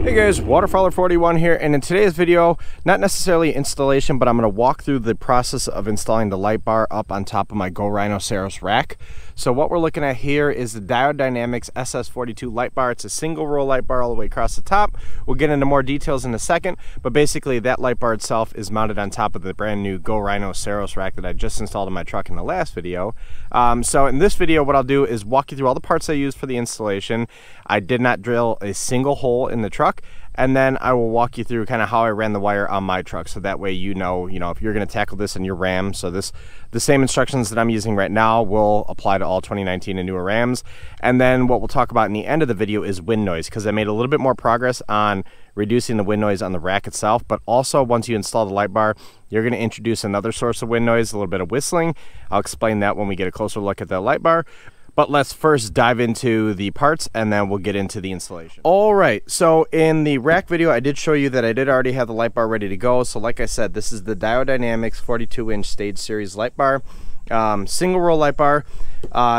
Hey guys, Waterfowler41 here, and in today's video, not necessarily installation, but I'm going to walk through the process of installing the light bar up on top of my GoRhino Ceros rack. So what we're looking at here is the Diode Dynamics SS42 light bar. It's a single row light bar all the way across the top. We'll get into more details in a second, but basically that light bar itself is mounted on top of the brand new GoRhino Ceros rack that I just installed in my truck in the last video. So in this video, what I'll do is walk you through all the parts I used for the installation. I did not drill a single hole in the truck. And then I will walk you through kind of how I ran the wire on my truck, so that way you know if you're going to tackle this in your Ram. So the same instructions that I'm using right now will apply to all 2019 and newer Rams. And then what we'll talk about in the end of the video is wind noise, because I made a little bit more progress on reducing the wind noise on the rack itself. But also, once you install the light bar, you're going to introduce another source of wind noise, a little bit of whistling. I'll explain that when we get a closer look at the light bar. But let's first dive into the parts, and then we'll get into the installation. All right, so in the rack video, I did show you that I did already have the light bar ready to go. So like I said, this is the Diode Dynamics 42-inch stage series light bar, single row light bar.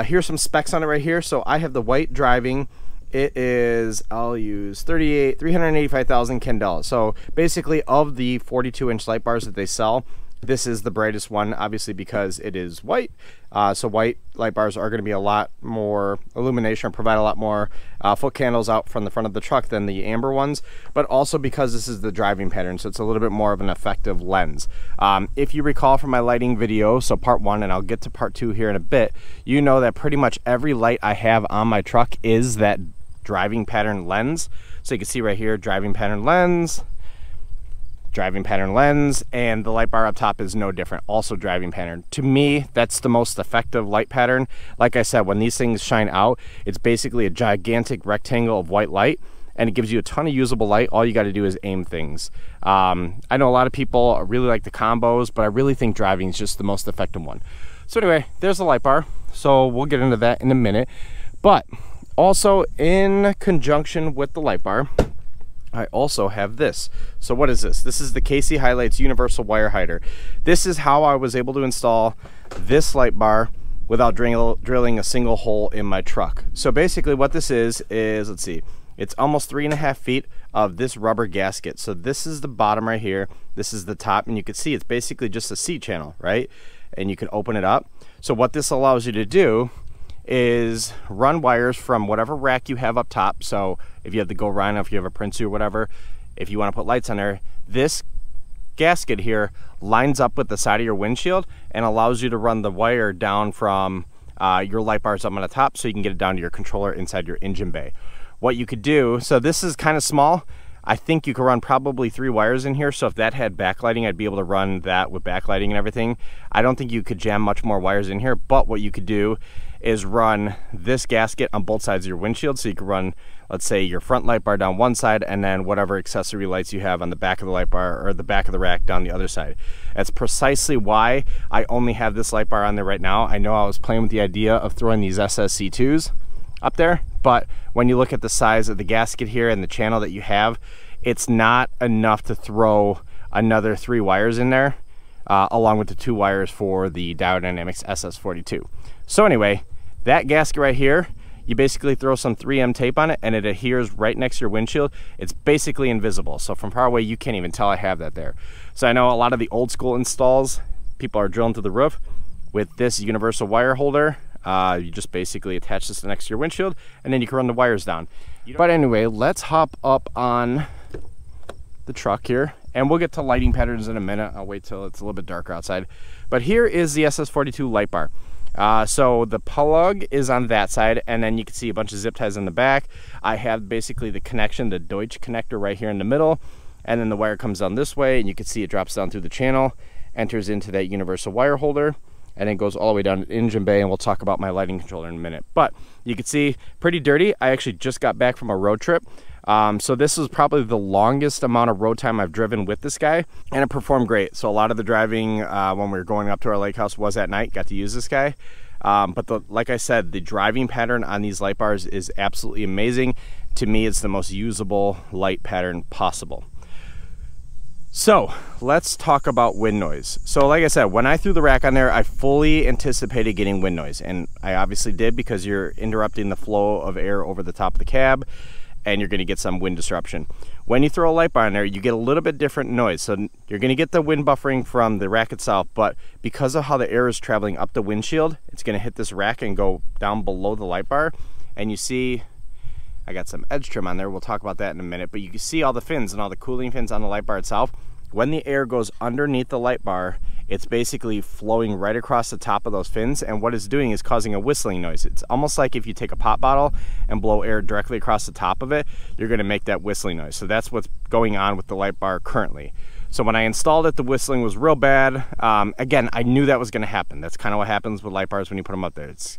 Here's some specs on it right here. So I have the white driving. It is, I'll use 385,000 candela. So basically, of the 42-inch light bars that they sell, this is the brightest one, obviously, because it is white. So white light bars are going to be a lot more illumination, provide a lot more foot candles out from the front of the truck than the amber ones, but also because this is the driving pattern, so it's a little bit more of an effective lens. If you recall from my lighting video, so part 1, and I'll get to part 2 here in a bit, you know that pretty much every light I have on my truck is that driving pattern lens. So you can see right here, driving pattern lens, and the light bar up top is no different, also driving pattern. To me, that's the most effective light pattern. Like I said, when these things shine out, it's basically a gigantic rectangle of white light, and it gives you a ton of usable light. All you got to do is aim things. I know a lot of people really like the combos, but I really think driving is just the most effective one. So anyway, there's the light bar, so we'll get into that in a minute. But also, in conjunction with the light bar, I also have this. So what is this? This is the KC Highlights Universal Wire Hider. This is how I was able to install this light bar without drilling a single hole in my truck. So basically what this is, let's see, it's almost 3.5 feet of this rubber gasket. So this is the bottom right here, this is the top, and you can see it's basically just a C channel, right? And you can open it up. So what this allows you to do is run wires from whatever rack you have up top. So if you have the GoRhino, if you have a Prince or whatever, if you want to put lights on there, this gasket here lines up with the side of your windshield and allows you to run the wire down from your light bars up on the top, so you can get it down to your controller inside your engine bay. What you could do, so this is kind of small. I think you could run probably 3 wires in here, so if that had backlighting, I'd be able to run that with backlighting and everything. I don't think you could jam much more wires in here, but what you could do is run this gasket on both sides of your windshield, so you could run, let's say, your front light bar down one side, and then whatever accessory lights you have on the back of the light bar or the back of the rack down the other side. That's precisely why I only have this light bar on there right now. I know I was playing with the idea of throwing these SSC2s up there, but when you look at the size of the gasket here and the channel that you have, it's not enough to throw another 3 wires in there, along with the 2 wires for the Diode Dynamics SS42. So anyway, that gasket right here, you basically throw some 3M tape on it and it adheres right next to your windshield. It's basically invisible, so from far away you can't even tell I have that there. So I know a lot of the old school installs, people are drilling through the roof. With this universal wire holder, you just basically attach this next to your windshield and then you can run the wires down. But anyway, let's hop up on the truck here, and we'll get to lighting patterns in a minute. I'll wait till it's a little bit darker outside. But here is the SS42 light bar. So the plug is on that side, and then you can see a bunch of zip ties in the back. I have basically the connection, the Deutsch connector right here in the middle, and then the wire comes down this way, and you can see it drops down through the channel, enters into that universal wire holder, and it goes all the way down to the engine bay, and we'll talk about my lighting controller in a minute. But you can see, pretty dirty. I actually just got back from a road trip. So this was probably the longest amount of road time I've driven with this guy, and it performed great. So a lot of the driving when we were going up to our lake house was at night, got to use this guy. But like I said, the driving pattern on these light bars is absolutely amazing. To me, it's the most usable light pattern possible. So let's talk about wind noise. So like I said, when I threw the rack on there, I fully anticipated getting wind noise, and I obviously did, because you're interrupting the flow of air over the top of the cab. and you're going to get some wind disruption. When you throw a light bar in there, you get a little bit different noise. So you're going to get the wind buffering from the rack itself, but because of how the air is traveling up the windshield, it's going to hit this rack and go down below the light bar. And you see, I got some edge trim on there. We'll talk about that in a minute, but you can see all the fins and all the cooling fins on the light bar itself. When the air goes underneath the light bar, it's basically flowing right across the top of those fins, and what it's doing is causing a whistling noise. It's almost like if you take a pop bottle and blow air directly across the top of it, you're going to make that whistling noise. So that's what's going on with the light bar currently. So when I installed it, the whistling was real bad. Again, I knew that was going to happen. That's kind of what happens with light bars when you put them up there. It's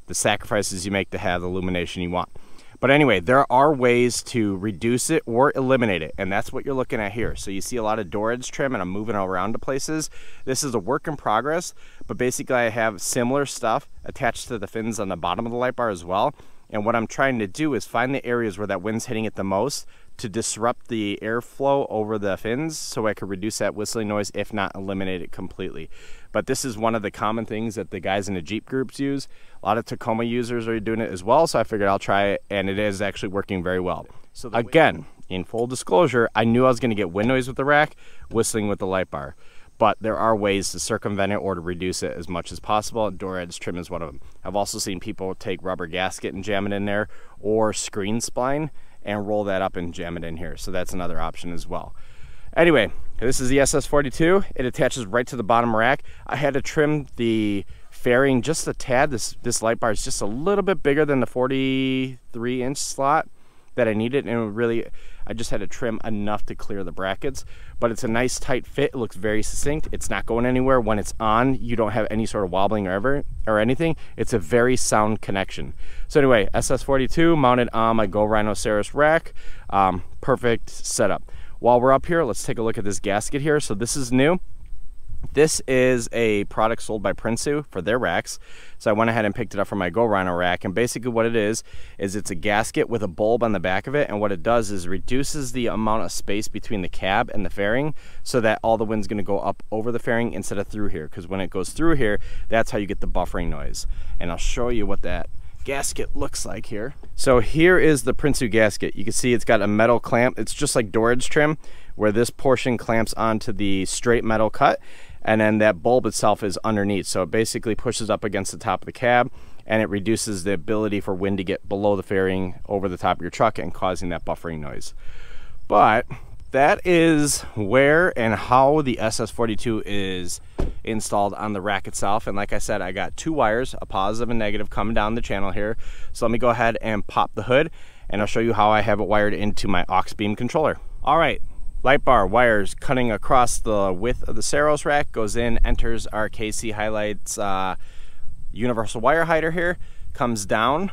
the sacrifices you make to have the illumination you want. But anyway, there are ways to reduce it or eliminate it, and that's what you're looking at here. So you see a lot of door edge trim, and I'm moving around to places. This is a work in progress, but basically I have similar stuff attached to the fins on the bottom of the light bar as well. And what I'm trying to do is find the areas where that wind's hitting it the most to disrupt the airflow over the fins so I could reduce that whistling noise, if not eliminate it completely. But this is one of the common things that the guys in the Jeep groups use. A lot of Tacoma users are doing it as well, so I figured I'll try it, and it is actually working very well. So again, in full disclosure, I knew I was going to get wind noise with the rack, whistling with the light bar. But there are ways to circumvent it or to reduce it as much as possible. Door edge trim is one of them. I've also seen people take rubber gasket and jam it in there, or screen spline and roll that up and jam it in here. So that's another option as well. Anyway, this is the SS42. It attaches right to the bottom rack. I had to trim the fairing just a tad. This light bar is just a little bit bigger than the 43-inch slot that I needed, and really I just had to trim enough to clear the brackets. But it's a nice tight fit. It looks very succinct. It's not going anywhere. When it's on, you don't have any sort of wobbling or anything. It's a very sound connection. So anyway, SS42 mounted on my GoRhino Ceros rack. Perfect setup. While we're up here, let's take a look at this gasket here. So this is new. This is a product sold by Prinsu for their racks. So I went ahead and picked it up for my GoRhino rack. And basically what it is it's a gasket with a bulb on the back of it. And what it does is reduces the amount of space between the cab and the fairing so that all the wind's going to go up over the fairing instead of through here. Because when it goes through here, that's how you get the buffering noise. And I'll show you what that gasket looks like here. So here is the Prinsu gasket. You can see it's got a metal clamp. It's just like door edge trim, where this portion clamps onto the straight metal cut, and then that bulb itself is underneath. So it basically pushes up against the top of the cab, and it reduces the ability for wind to get below the fairing over the top of your truck and causing that buffering noise. But that is where and how the SS42 is installed on the rack itself. And like I said, I got two wires, a positive and negative, coming down the channel here. So let me go ahead and pop the hood, and I'll show you how I have it wired into my aux beam controller. All right, light bar wires cutting across the width of the Ceros rack, goes in, enters our KC Highlights universal wire hider here, comes down.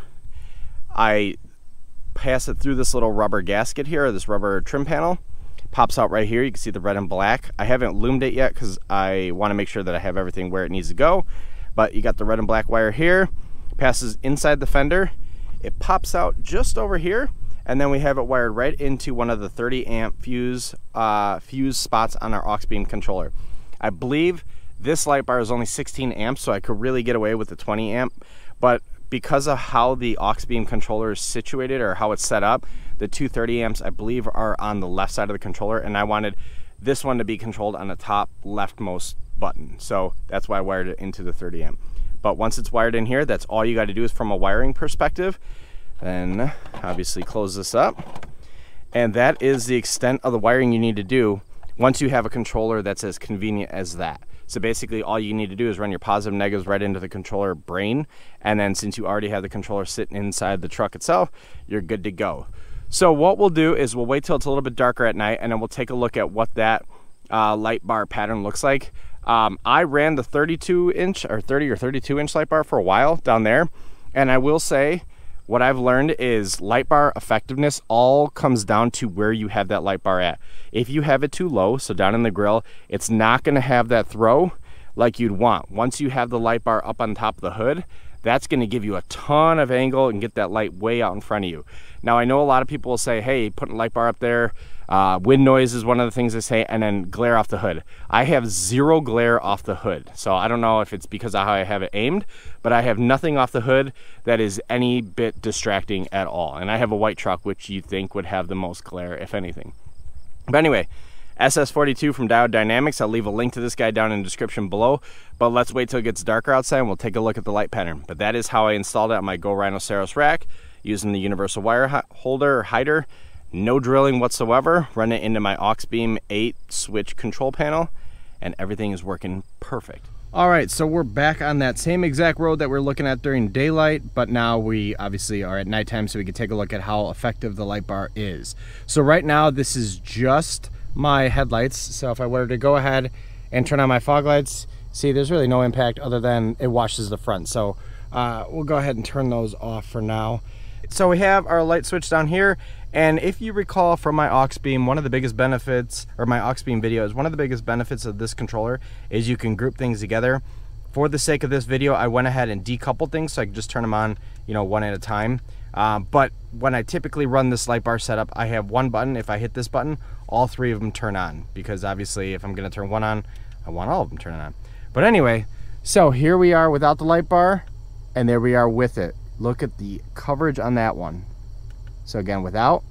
I pass it through this little rubber gasket here, or this rubber trim panel. Pops out right here. You can see the red and black. I haven't loomed it yet because I want to make sure that I have everything where it needs to go. But you got the red and black wire here. Passes inside the fender. It pops out just over here, and then we have it wired right into one of the 30 amp fuse spots on our aux beam controller. I believe this light bar is only 16 amps, so I could really get away with the 20 amp, but because of how the aux beam controller is situated, or how it's set up, the 230 amps I believe are on the left side of the controller, and I wanted this one to be controlled on the top leftmost button, so that's why I wired it into the 30 amp. But once it's wired in here, that's all you got to do is from a wiring perspective. Then obviously close this up, and that is the extent of the wiring you need to do once you have a controller that's as convenient as that. So basically all you need to do is run your positive and negatives right into the controller brain, and then since you already have the controller sitting inside the truck itself, you're good to go. So what we'll do is we'll wait till it's a little bit darker at night, and then we'll take a look at what that light bar pattern looks like. I ran the 32-inch or 30 or 32-inch light bar for a while down there, and I will say what I've learned is light bar effectiveness all comes down to where you have that light bar at. If you have it too low, so down in the grill, it's not going to have that throw like you'd want. Once you have the light bar up on top of the hood, that's going to give you a ton of angle and get that light way out in front of you. Now I know a lot of people will say, hey, putting a light bar up there, Wind noise is one of the things they say, and then glare off the hood. I have zero glare off the hood, so I don't know if it's because of how I have it aimed, but I have nothing off the hood that is any bit distracting at all. And I have a white truck, which you think would have the most glare, if anything. But anyway, SS42 from Diode Dynamics. I'll leave a link to this guy down in the description below, but let's wait till it gets darker outside and we'll take a look at the light pattern. But that is how I installed it on my GoRhino Ceros rack, using the universal wire holder or hider. No drilling whatsoever. Run it into my aux beam 8 switch control panel, and everything is working perfect. All right, so we're back on that same exact road that we're looking at during daylight, but now we obviously are at nighttime, so we can take a look at how effective the light bar is. So right now, this is just my headlights. So if I were to go ahead and turn on my fog lights, see, there's really no impact other than it washes the front. So we'll go ahead and turn those off for now. So we have our light switch down here, and if you recall from my aux beam, one of the biggest benefits, or my aux beam videos, one of the biggest benefits of this controller is you can group things together. For the sake of this video, I went ahead and decoupled things so I could just turn them on, you know, one at a time. But when I typically run this light bar setup, I have one button. If I hit this button, all three of them turn on, because obviously if I'm going to turn one on, I want all of them turning on. But anyway, so here we are without the light bar, and there we are with it. Look at the coverage on that one. So again, without,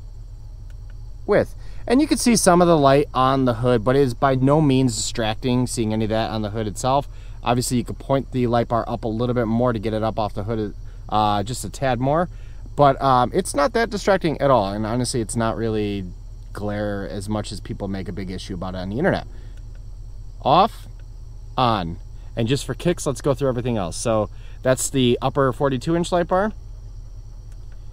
with. And you can see some of the light on the hood, but it is by no means distracting seeing any of that on the hood itself. Obviously, you could point the light bar up a little bit more to get it up off the hood just a tad more. But it's not that distracting at all. And honestly, it's not really glare as much as people make a big issue about it on the internet. Off, on. And just for kicks, let's go through everything else. So that's the upper 42-inch light bar.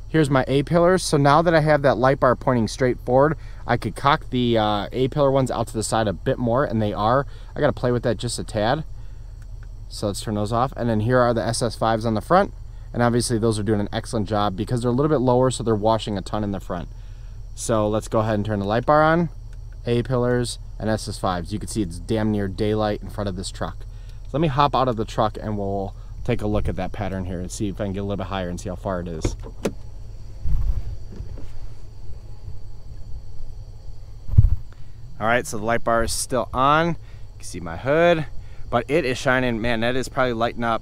Here's my A-pillars. So now that I have that light bar pointing straight forward, I could cock the A-pillar ones out to the side a bit more, and they are. I got to play with that just a tad. So let's turn those off. And then here are the SS5s on the front. And obviously those are doing an excellent job because they're a little bit lower, so they're washing a ton in the front. So let's go ahead and turn the light bar on. A-pillars and SS5s. You can see it's damn near daylight in front of this truck. So let me hop out of the truck and we'll take a look at that pattern here and see if I can get a little bit higher and see how far it is. All right, so the light bar is still on. You can see my hood, but it is shining. Man, that is probably lighting up,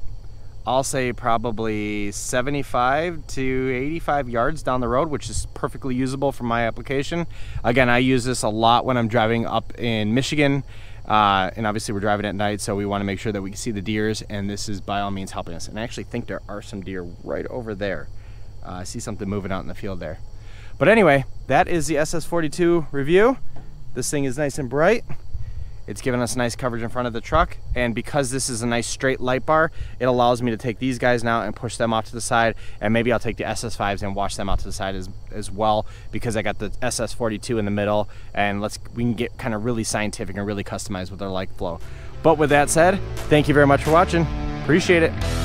I'll say probably 75 to 85 yards down the road, which is perfectly usable for my application. Again, I use this a lot when I'm driving up in Michigan, and obviously we're driving at night, so we want to make sure that we can see the deers, and this is by all means helping us. And I actually think there are some deer right over there. I see something moving out in the field there. But anyway, that is the SS42 review. This thing is nice and bright. It's giving us nice coverage in front of the truck, and because this is a nice straight light bar, it allows me to take these guys now and push them off to the side, and maybe I'll take the SS5s and wash them out to the side as well, because I got the SS42 in the middle, and we can get kind of really scientific and really customized with our light flow. But with that said, thank you very much for watching. Appreciate it.